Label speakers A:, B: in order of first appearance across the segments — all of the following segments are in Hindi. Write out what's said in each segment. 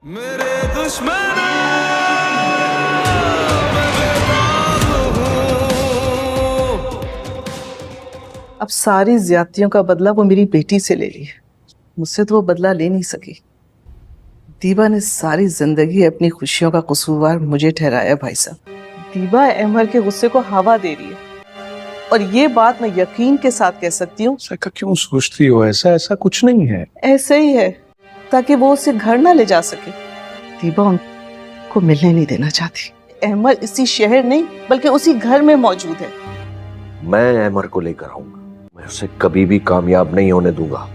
A: मेरे दुश्मन
B: अब सारी ज्यादतियों का बदला वो मेरी बेटी से ले ली। मुझसे तो वो बदला ले नहीं सकी। दीबा ने सारी जिंदगी अपनी खुशियों का कसूरवार मुझे ठहराया भाई साहब। दीबा अहमर के गुस्से को हवा दे रही है और ये बात मैं यकीन के साथ कह सकती हूँ।
C: ऐसा क्यों सोचती हो? ऐसा कुछ नहीं है।
B: ऐसे ही है ताकि वो उसे घर ना ले जा सके। दीबा उनको मिलने नहीं देना चाहती। अहमर इसी शहर नहीं बल्कि उसी घर में मौजूद है।
D: मैं अहमर को लेकर आऊंगा। मैं उसे कभी भी कामयाब नहीं होने दूंगा।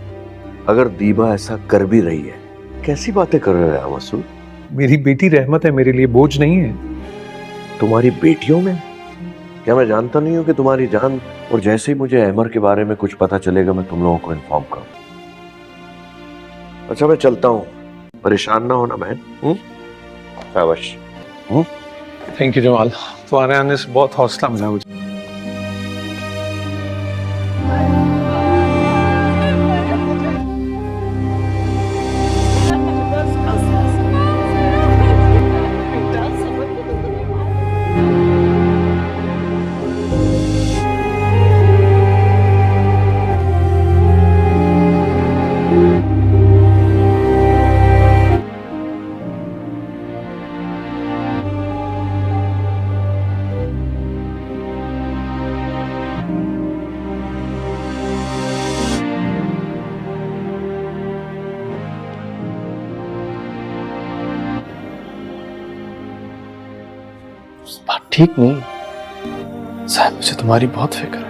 D: अगर दीबा ऐसा कर भी रही है, कैसी बातें कर रहे हो मसूद?
C: मेरी बेटी रहमत है, मेरे लिए बोझ नहीं है।
D: तुम्हारी बेटियों में क्या मैं जानता नहीं हूँ कि तुम्हारी जान? और जैसे ही मुझे अहमर के बारे में कुछ पता चलेगा मैं तुम लोगों को इन्फॉर्म करूँ। अच्छा मैं चलता हूँ, परेशान ना होना बहन। शाबाश।
C: थैंक यू जमाल, तुम्हारे आने से बहुत हौसला मिला मुझे। बात ठीक नहीं साहब, मुझे तुम्हारी बहुत फिक्र है।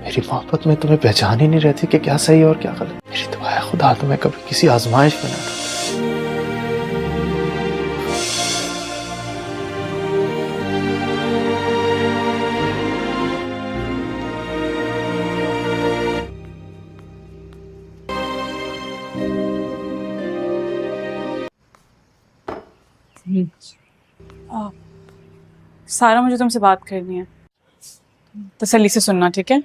C: मेरी मोहब्बत में तुम्हें पहचान ही नहीं रहती कि क्या सही और क्या गलत। मेरी दुआ है खुदा तुम्हें कभी किसी आजमाइश में ना डाले।
E: सारा मुझे तुमसे बात करनी है, तसल्ली से सुनना, ठीक है?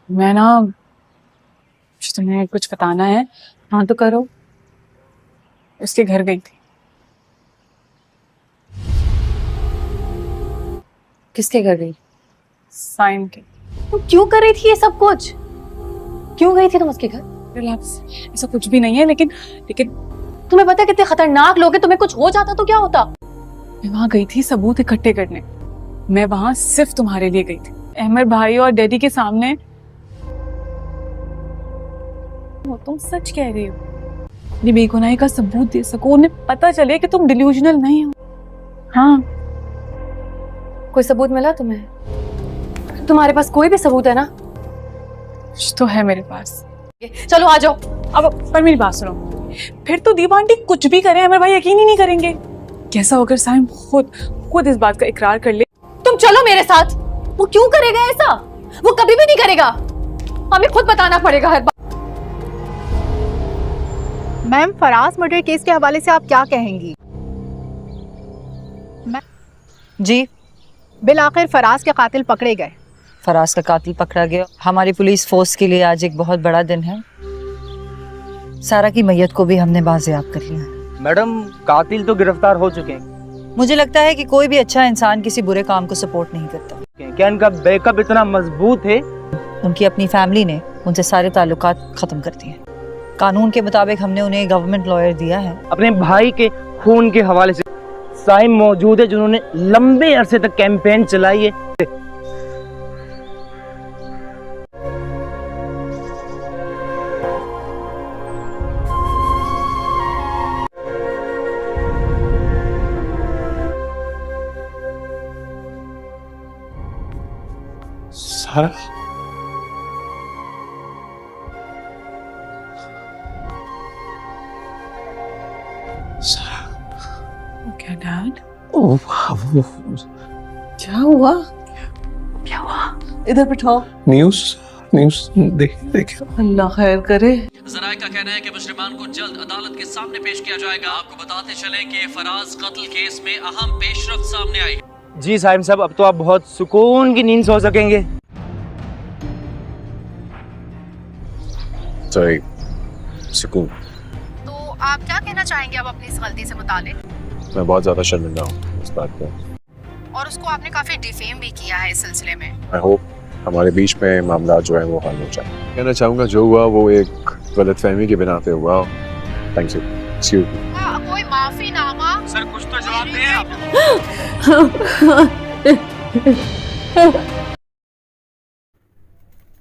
E: मैं ना तुम्हें कुछ बताना है। हाँ तो करो। उसके घर गई थी।
F: किसके घर गई?
E: साइम के।
F: तुम क्यों कर रही थी ये सब कुछ? क्यों गई थी तुम उसके घर?
E: रिलैक्स, ऐसा कुछ भी नहीं है। लेकिन
F: तुम्हें पता है कितने खतरनाक लोग हैं, तुम्हें कुछ हो जाता तो क्या होता?
E: मैं वहां गई थी सबूत इकट्ठे करने। मैं वहां सिर्फ तुम्हारे लिए गई थी। अहमर भाई और डैडी के सामने। तुम सच कह रही हो। ये बेगुनाही का सबूत दे सको, उन्हें पता चले कि तुम डिल्यूजनल नहीं हो। हाँ।
F: कोई सबूत मिला तुम्हें? तुम्हारे पास कोई भी सबूत है ना?
E: कुछ तो है मेरे पास।
F: चलो आ जाओ।
E: अब पर मेरी बात सुनो। फिर तो दीपा आंटी कुछ भी करें अमर भाई यकीन ही नहीं करेंगे। कैसा होकर साइम खुद इस बात का इकरार कर ले।
F: तुम चलो मेरे साथ। वो क्यों करेगा ऐसा? वो कभी भी नहीं करेगा। हमें खुद बताना पड़ेगा हर बात।
G: मैम, फराज मर्डर केस के हवाले से आप क्या कहेंगी?
H: जी,
G: बिल आखिर फराज के कातिल पकड़े गए।
H: फराज का कातिल पकड़ा गया। हमारी पुलिस फोर्स के लिए आज एक बहुत बड़ा दिन है। सारा की मैयत को भी हमने बाजियाब कर लिया है।
I: मैडम, कातिल तो गिरफ्तार हो चुके हैं।
H: मुझे लगता है कि कोई भी अच्छा इंसान किसी बुरे काम को सपोर्ट नहीं करता।
I: क्या इनका बैकअप इतना मजबूत है?
H: उनकी अपनी फैमिली ने उनसे सारे ताल्लुकात खत्म कर दिए। कानून के मुताबिक हमने उन्हें गवर्नमेंट लॉयर दिया है।
I: अपने भाई के खून के हवाले से साइम मौजूद है जिन्होंने लंबे अरसे तक कैंपेन चलाई है।
C: सारा,
E: क्या डैड?
B: क्या हुआ? क्या हुआ? इधर बिठाओ।
C: न्यूज़ देखिए।
B: अल्लाह खैर करे।
J: ज़राए का कहना है कि मुजरिमान को जल्द अदालत के सामने पेश किया जाएगा। आपको बताते चलें कि फराज कत्ल केस में अहम पेशरफ्त सामने आई है।
I: जी साहिब साहब, अब तो आप बहुत सुकून की नींद सो सकेंगे।
D: सही सुकून।
F: तो
G: आप क्या कहना चाहेंगे अब अपनी इस गलती से मुतालिक?
C: मैं बहुत ज़्यादा शर्मिंदा हूँ इस बात पे।
G: और उसको आपने काफी डिफेम भी किया है इस सिलसिले में।
C: आई होप हमारे बीच में मामला जो है वो हल हो जाए। कहना चाहूँगा जो हुआ वो एक गलतफहमी के बिना पे हुआ। Thank you. See you.
G: कोई माफीनामा?
J: सर कुछ तो जवाब दें आप।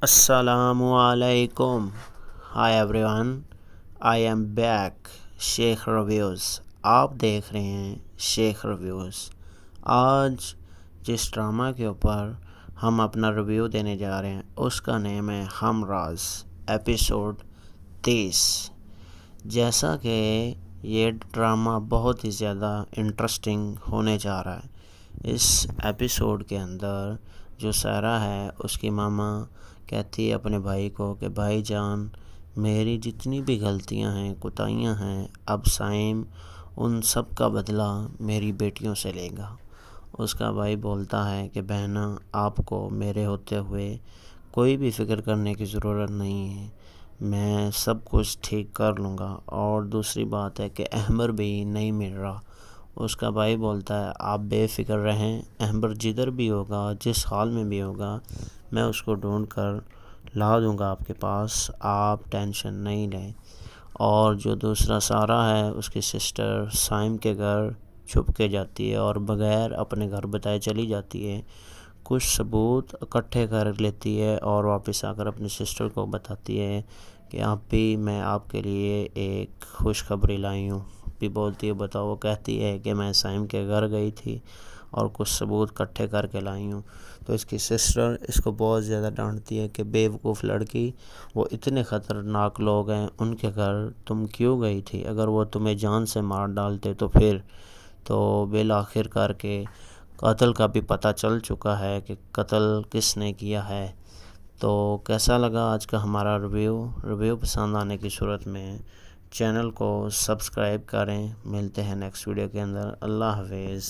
A: अस्सलामुअलैकुम। Hi everyone, I am back. Sheikh reviews, आप देख रहे हैं शेख रिव्यूज़। आज जिस ड्रामा के ऊपर हम अपना रिव्यू देने जा रहे हैं उसका नेम है हमराज, एपिसोड 30। जैसा कि ये ड्रामा बहुत ही ज़्यादा इंटरेस्टिंग होने जा रहा है, इस एपिसोड के अंदर जो सारा है उसकी मामा कहती है अपने भाई को कि भाईजान, मेरी जितनी भी गलतियां हैं, कोताहियां हैं, अब साइम उन सब का बदला मेरी बेटियों से लेगा। उसका भाई बोलता है कि बहना, आपको मेरे होते हुए कोई भी फ़िक्र करने की ज़रूरत नहीं है, मैं सब कुछ ठीक कर लूँगा। और दूसरी बात है कि अहमर भी नहीं मिल रहा। उसका भाई बोलता है आप बेफ़िक्र रहें, अहमर जिधर भी होगा, जिस हाल में भी होगा, मैं उसको ढूंढ कर ला दूँगा आपके पास, आप टेंशन नहीं लें। और जो दूसरा सारा है, उसकी सिस्टर साइम के घर छुप के जाती है और बग़ैर अपने घर बताए चली जाती है। कुछ सबूत इकट्ठे कर लेती है और वापस आकर अपनी सिस्टर को बताती है कि आप भी, मैं आपके लिए एक खुशखबरी लाई हूँ। भी बोलती है बताओ। वो कहती है कि मैं साइम के घर गई थी और कुछ सबूत इकट्ठे करके लाई हूँ। तो इसकी सिस्टर इसको बहुत ज़्यादा डांटती है कि बेवकूफ़ लड़की, वो इतने ख़तरनाक लोग हैं, उनके घर तुम क्यों गई थी? अगर वो तुम्हें जान से मार डालते तो फिर? तो बिल आखिर करके कत्ल का भी पता चल चुका है कि कत्ल किसने किया है। तो कैसा लगा आज का हमारा रिव्यू पसंद आने की सूरत में चैनल को सब्सक्राइब करें। मिलते हैं नेक्स्ट वीडियो के अंदर। अल्लाह हाफिज़।